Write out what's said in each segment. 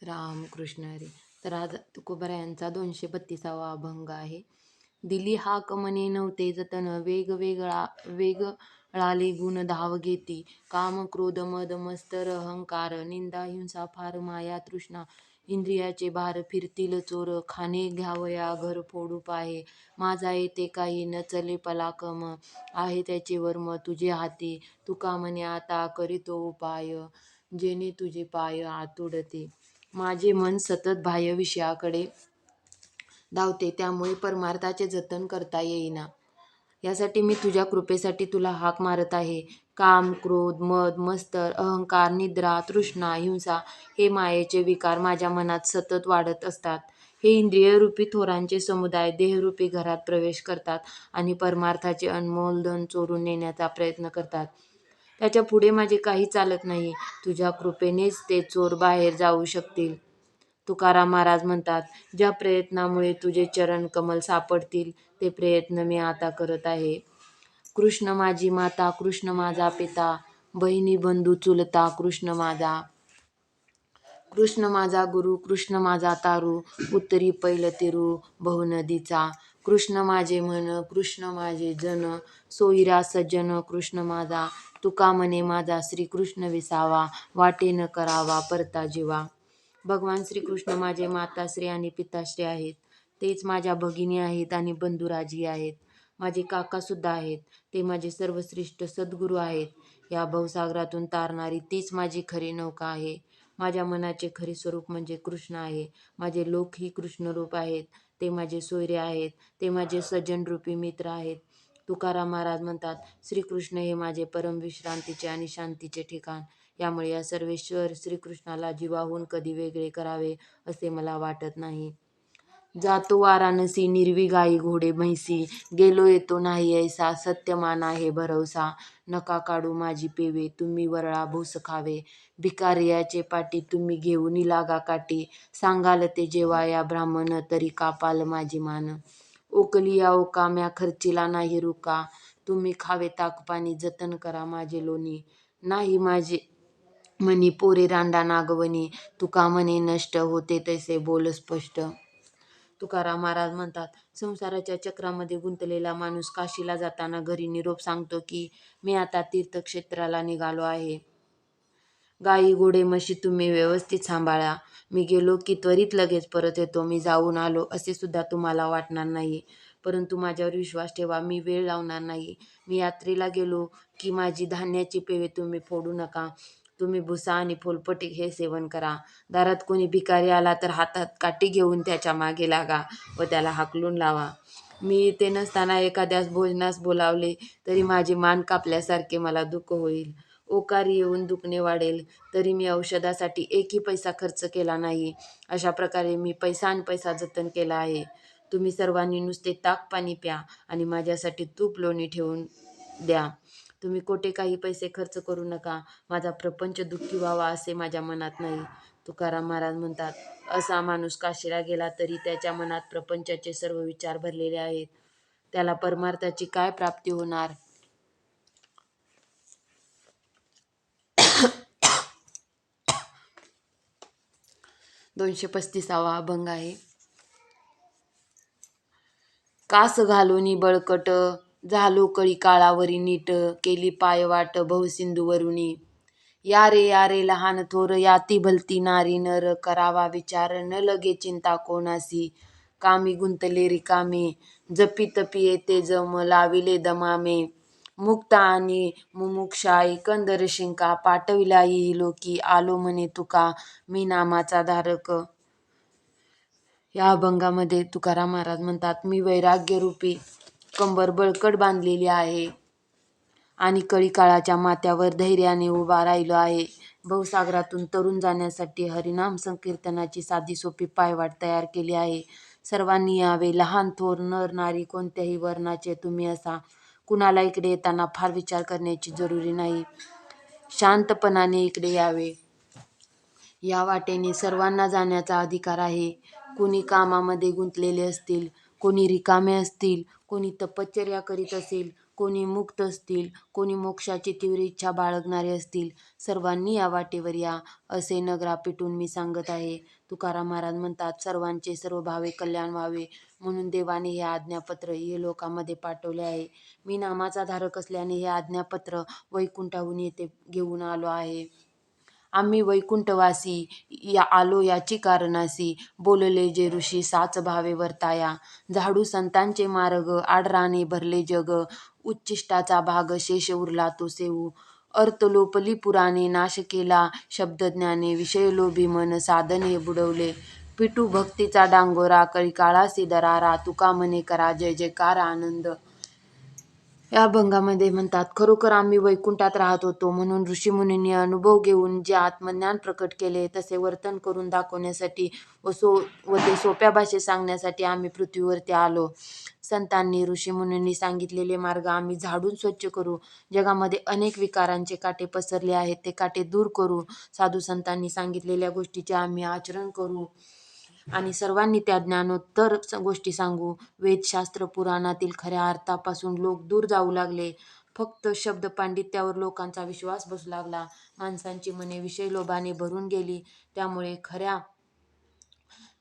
रामकृष्ण हरी. तर आज तुकोबरायांचा 232वा अभंग आहे. दिली हाक मने नव्हते जतन, वेगळाले गुण धाव घेती. काम क्रोध मद मत्सर अहंकार, निंदा हिंसा फार माया तृष्णा. इंद्रियाचे भार फिरतील चोर, खाणे घ्यावया घर फोडू पाहे. माझा येते काही न चले पलाकम, आहे त्याचे वर्म तुझे हाती. तुका म्हणे आता करीतो उपाय, जेणे तुझे पाय आतुडते. माझे मन सतत बाह्य विषयाकडे धावते, त्यामुळे परमार्थाचे जतन करता येईना. यासाठी मी तुझ्या कृपेसाठी तुला हाक मारत आहे. काम, क्रोध, मद, मत्सर, अहंकार, निद्रा, तृष्णा, हिंसा हे मायेचे विकार माझ्या मनात सतत वाढत असतात. हे इंद्रियरूपी थोरांचे समुदाय देहरूपी घरात प्रवेश करतात आणि परमार्थाचे अनमोल धन चोरून नेण्याचा प्रयत्न करतात. त्याच्या पुढे माझे काही चालत नाही. तुझ्या कृपेनेच ते चोर बाहेर जाऊ शकतील. तुकाराम महाराज म्हणतात, ज्या प्रयत्नामुळे तुझे चरण कमल सापडतील ते प्रयत्न मी आता करत आहे. कृष्ण माझी माता, कृष्ण माझा पिता, बहिणी बंधू चुलता कृष्ण माझा. कृष्ण माझा गुरु, कृष्ण माझा तारू, उत्तरी पैल तिरू बहुनदीचा. कृष्ण माझे मन, कृष्ण माझे जन, सोयरा सज्जन कृष्ण माझा. तुका म्हणे माझा श्रीकृष्ण विसावा, वाटे न करावा परता जीवा. भगवान श्रीकृष्ण माझे माताश्री आणि पिताश्री आहेत. तेच माझ्या भगिनी आहेत आणि बंधुराजी आहेत. माझे काकासुद्धा आहेत. ते माझे सर्वश्रेष्ठ सद्गुरू आहेत. या भवसागरातून तारणारी तीच माझी खरी नौका आहे. माझ्या मनाचे खरे स्वरूप म्हणजे कृष्ण आहे. माझे लोक ही कृष्णरूप आहेत. ते माझे सोयरे आहेत. ते माझे सज्जनरूपी मित्र आहेत. तुकाराम महाराज म्हणतात, श्रीकृष्ण हे माझे परम विश्रांतीचे आणि शांतीचे ठिकाण. यामुळे या सर्वेश्वर श्रीकृष्णाला जीवाहून कधी वेगळे करावे असे मला वाटत नाही. जातो वाराणसी निर्वी गाई घोडे म्हैसी, गेलो येतो नाही ऐसा सत्यमान आहे भरवसा. नका काढू माझी पेवे, तुम्ही वरळा भूस खावे. भिकारियाचे पाटी तुम्ही घेऊन लागा काठी. सांगाल ते जेव्हा या ब्राह्मण, तरी कापाल माझी मान. ओकलिया ओकाम्या खर्चिला नाही रुका, तुम्ही खावे ताकपाणी जतन करा माझे लोणी. नाही माझे मनी पोरे रांडा नागवणी, तुका म्हणे नष्ट होते तैसे बोल स्पष्ट. तुकाराम महाराज म्हणतात, संसाराच्या चक्रामध्ये गुंतलेला माणूस काशीला जाताना घरी निरोप सांगतो की मी आता तीर्थक्षेत्राला निघालो आहे. गाई घोडे म्हशी तुम्ही व्यवस्थित सांभाळा. मी गेलो की त्वरित लगेच परत येतो. मी जाऊन आलो असे सुद्धा तुम्हाला वाटणार नाही. परंतु माझ्यावर विश्वास ठेवा, मी वेळ लावणार नाही. मी यात्रेला गेलो की माझी धान्याची पेवे तुम्ही फोडू नका. तुम्ही भुसा आणि फुलपटी हे सेवन करा. दारात कोणी भिकारी आला तर हातात काठी घेऊन त्याच्या मागे लागा व त्याला हाकलून लावा. मी इथे नसताना एखाद्यास भोजनास बोलावले तरी माझी मान कापल्यासारखे मला दुःख होईल. ओकारी येऊन दुखणे वाढेल तरी मी औषधासाठी एकही पैसा खर्च केला नाही. अशा प्रकारे मी पैसा आणि पैसा जतन केला आहे. तुम्ही सर्वांनी नुसते ताक पाणी प्या आणि माझ्यासाठी तूप लोणी ठेवून द्या. तुम्ही कोठे काही पैसे खर्च करू नका. माझा प्रपंच दुःखी व्हावा असे माझ्या मनात नाही. तुकाराम महाराज म्हणतात, असा माणूस काशीला गेला तरी त्याच्या मनात प्रपंचाचे सर्व विचार भरलेले आहेत. त्याला परमार्थाची काय प्राप्ती होणार? 235वा अभंग आहे. कास घालूनी बळकट, झालो कळी काळावरी नीट. केली पायवाट बहुसिंधूवरुनी. या रे लहान थोर, याती भलती नारी नर. करावा विचार न लगे चिंता कोणासी. कामी गुंतले रिकामे, जपी तपी येते जम. लाविले दमामे, मुक्ता आणि मुमुक्षा एकंदर शिंका. पाठविला येई लोकी, आलो म्हणे तुका मी नामाचा धारक. या अभंगामध्ये तुकाराम महाराज म्हणतात, मी वैराग्यरूपी कंबर बळकट बांधलेली आहे आणि कळीकाळाच्या माथ्यावर धैर्याने उभा राहिलो आहे. भवसागरातून तरुण जाण्यासाठी हरिनाम संकीर्तनाची साधी सोपी पायवाट तयार केली आहे. सर्वांनी यावे, लहान थोर नर नारी कोणत्याही वर्णाचे तुम्ही असा. कुणाला इकडे येताना फार विचार करण्याची जरुरी नाही. शांतपणाने इकडे यावे. या वाटेने सर्वांना जाण्याचा अधिकार आहे. कोणी कामामध्ये गुंतलेले असतील, कोणी रिकामे असतील, कोणी तपश्चर्या करीत असेल, कोणी मुक्त असतील, कोणी मोक्षाची तीव्र इच्छा बाळगणारे असतील, सर्वांनी या वाटेवर या, असे नगरा पेटून मी सांगत आहे. तुकाराम महाराज म्हणतात, सर्वांचे सर्व भावे कल्याण व्हावे म्हणून देवाने हे आज्ञापत्र हे लोकांमध्ये पाठवले आहे. मी नामाचा धारक असल्याने हे आज्ञापत्र वैकुंठाहून येथे घेऊन आलो आहे. आम्ही वैकुंठवासी आलो याची कारणासी, बोलले जे ऋषी साच भावे वर्ताया. झाडू संतांचे मार्ग, आडराने भरले जग, उच्चिष्टाचा भाग शेष उरला तो सेवू. अर्थ लोपली पुराणे, नाश केला शब्दज्ञाने, विषय लोभी मन साधने बुडवले. पिटू भक्तीचा डांगोरा, कळी काळासी दरारा, तुका म्हणे करा जय जयकार आनंद. या अभंगामध्ये म्हणतात, खरोखर आम्ही वैकुंठात राहत होतो म्हणून ऋषीमुनींनी अनुभव घेऊन जे आत्मज्ञान प्रकट केले तसे वर्तन करून दाखवण्यासाठी व ते सोप्या भाषेत सांगण्यासाठी आम्ही पृथ्वीवरती आलो. संतांनी ऋषीमुनींनी सांगितलेले मार्ग आम्ही झाडून स्वच्छ करू. जगामध्ये अनेक विकारांचे काटे पसरले आहेत, ते काटे दूर करू. साधू संतांनी सांगितलेल्या गोष्टीचे आम्ही आचरण करू आणि सर्वांनी त्या ज्ञानोत्तर गोष्टी सांगू. वेदशास्त्र पुराणातील खऱ्या अर्थापासून लोक दूर जाऊ लागले. फक्त शब्द पांडित्यावर लोकांचा विश्वास बसू लागला. माणसांची मने विषय लोभाने भरून गेली. त्यामुळे खऱ्या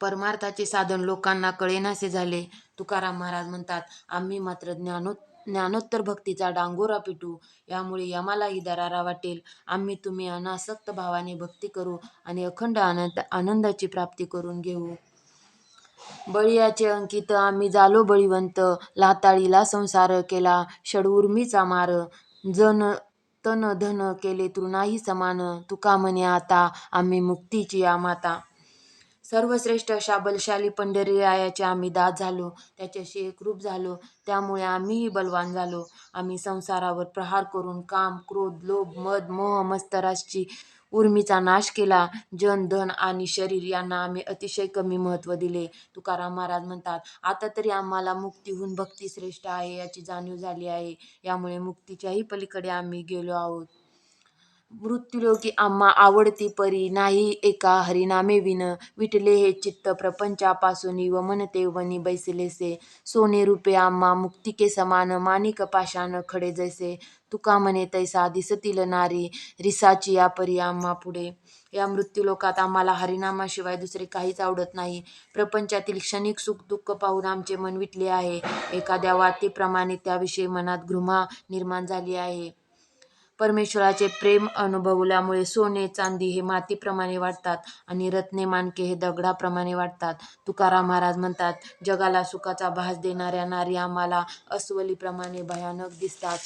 परमार्थाचे साधन लोकांना कळेनासे झाले. तुकाराम महाराज म्हणतात, आम्ही मात्र ज्ञानोत्तर भक्तीचा डांगोरा पिटू. यामुळे यमालाही दरारा वाटेल. आम्ही तुम्ही अनासक्त भावाने भक्ती करू आणि अखंड आनंदाची प्राप्ती करून घेऊ. बळीयाचे अंकित आम्ही झालो बळीवंत, लाताळीला संसार केला षडूर्मीचा मार. जन तन धन केले तृणाही समान, तुका म्हणे आता आम्ही मुक्तीची या माता. सर्वश्रेष्ठ अशा बलशाली पंढरीरायाचे आम्ही दास झालो, त्याच्याशी एकरूप झालो. त्यामुळे आम्हीही बलवान झालो. आम्ही संसारावर प्रहार करून काम, क्रोध, लोभ, मद, मोह, मत्सराची उर्मीचा नाश केला. जन, धन आणि शरीर यांना आम्ही अतिशय कमी महत्त्व दिले. तुकाराम महाराज म्हणतात, आता तरी आम्हाला मुक्तीहून भक्ती श्रेष्ठ आहे याची जाणीव झाली आहे. यामुळे मुक्तीच्याही पलीकडे आम्ही गेलो आहोत. मृत्युलोकी आम्हा आवडती परी, नाही एका हरिनामे विन. विटले हे चित्त प्रपंचापासून व मनते वनी बैसलेसे. सोने रूपे आम्हा मुक्तिके समान, माणिक पाषाण खडे जैसे. तुका म्हणे तैसा दिसतील नारी, रिसाची या परी आम्हा पुढे. या मृत्यूलोकात आम्हाला हरिनामाशिवाय दुसरे काहीच आवडत नाही. प्रपंचातील क्षणिक सुख दुःख पाहून आमचे मन विटले आहे. एखाद्या वातीप्रमाणे त्याविषयी मनात घृणा निर्माण झाली आहे. परमेश्वराचे प्रेम अनुभवल्यामुळे सोने चांदी हे मातीप्रमाणे वाटतात आणि रत्ने माणके हे दगडाप्रमाणे वाटतात. तुकाराम महाराज म्हणतात, जगाला सुखाचा भास देणाऱ्या नारी आम्हाला अस्वलीप्रमाणे भयानक दिसतात.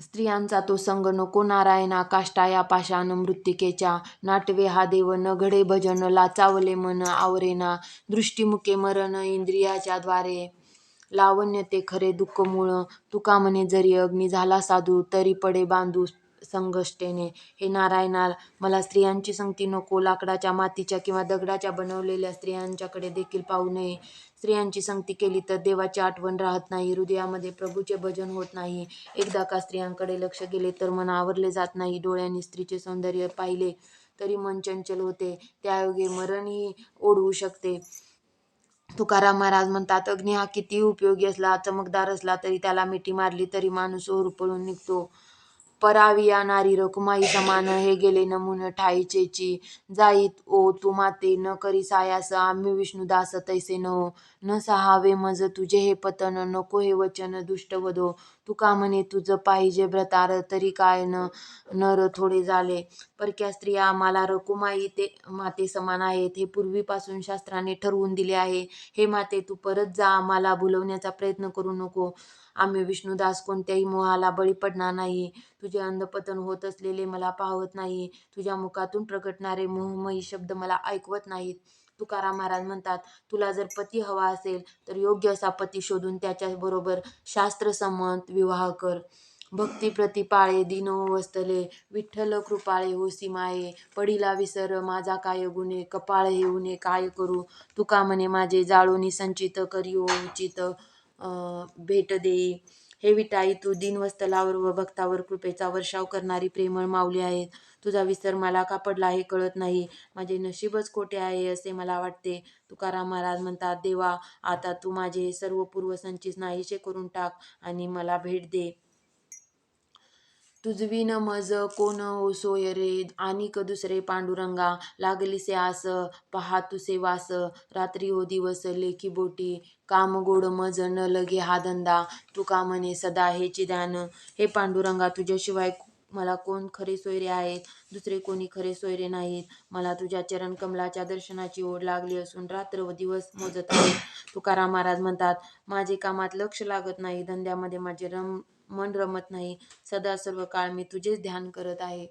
स्त्रियांचा तो संग नको नारायणा, काष्टा या पाषाण मृत्तिकेच्या. नाटवे हा देव न घडे भजन, लाचावले मन आवरेना. दृष्टीमुखे मरण इंद्रियाच्या द्वारे, लावण्य ते खरे दुःख मूळ. तुका म्हणे जरी अग्नी झाला साधू, तरी पडे बांधू संगष्टेने. हे नारायणा, मला स्त्रियांची संगती नको. लाकडाच्या, मातीच्या किंवा दगडाच्या बनवलेल्या स्त्रियांच्याकडे देखील पाहू नये. स्त्रियांची संगती केली तर देवाची आठवण राहत नाही, हृदयामध्ये प्रभूचे भजन होत नाही. एकदा का स्त्रियांकडे लक्ष गेले तर मन आवरले जात नाही. डोळ्यांनी स्त्रीचे सौंदर्य पाहिले तरी मन चंचल होते, त्यायोगे मरणही ओढवू शकते. तुकाराम महाराज म्हणतात, अग्नी हा कितीही उपयोगी असला, चमकदार असला तरी त्याला मिठी मारली तरी माणूस होरपळून निघतो. पराविया नारी रखुमाई समान, हे गेले नमून ठाईचेची. जाईत ओ तू माते, न करी सायास आम्ही विष्णुदास तैसे नहो. न सहावे मज तुझे हे पतन, नको हे वचन दुष्ट वधो. तुका म्हणे तुझ पाहिजे भ्रतार, तरी काय नर थोडे झाले. परक्या स्त्रिया आम्हाला रकुमाई ते माते समान आहेत, हे पूर्वीपासून शास्त्राने ठरवून दिले आहे. हे माते, तू परत जा, आम्हाला भुलवण्याचा प्रयत्न करू नको. आम्ही विष्णुदास कोणत्याही मोहाला बळी पडणार नाही. तुझे अंधपतन होत असलेले मला पाहवत नाही. तुझ्या मुखातून प्रकटणारे मोहमयी शब्द मला ऐकवत नाहीत. तुकाराम महाराज म्हणतात, तुला जर पती हवा असेल तर योग्य असा पती शोधून त्याच्याबरोबर शास्त्रसंमत विवाह कर. भक्ती प्रति पाळे दीन वस्तले, विठ्ठल कृपाळे होसी माये. पडिला विसर माझा काय गुणे, कपाळ हेऊने काय करू. तुका म्हणे माझे जाळोनी संचित, करी ओ उचित भेट देई. हे विठाई, तू दीनवत्सलावर व भक्तावर कृपेचा वर्षाव करणारी प्रेमळ माऊली आहेस. तुझा विसर मला का पडला हे कळत नाही. माझे नशीबच खोटे आहे असे मला वाटते. तुकाराम महाराज म्हणतात, देवा, आता तू माझे सर्व पूर्वसंचित नाहीसे करून टाक आणि मला भेट दे. तुझविन मज कोण हो सोय रे, आनिक दुसरे पांडुरंगा, लागलीसे आस पहा तुसे वास, रात्री हो दिवस लेखी बोटी, काम गोड मज न लगे हा धंदा, तुका म्हणे सदा हेचे ध्यान. हे पांडुरंगा, तुझ्याशिवाय मला कोण खरे सोयरे आहेत? दुसरे कोणी खरे सोयरे नाहीत. मला तुझ्या चरण कमलाच्या दर्शनाची ओढ लागली असून रात्र व दिवस मोजत आहे. तुकाराम महाराज म्हणतात, माझे कामात लक्ष लागत नाही, धंद्यामध्ये माझे मन रमत नाही. सदा सर्व काळ मी तुझेच ध्यान करत आहे.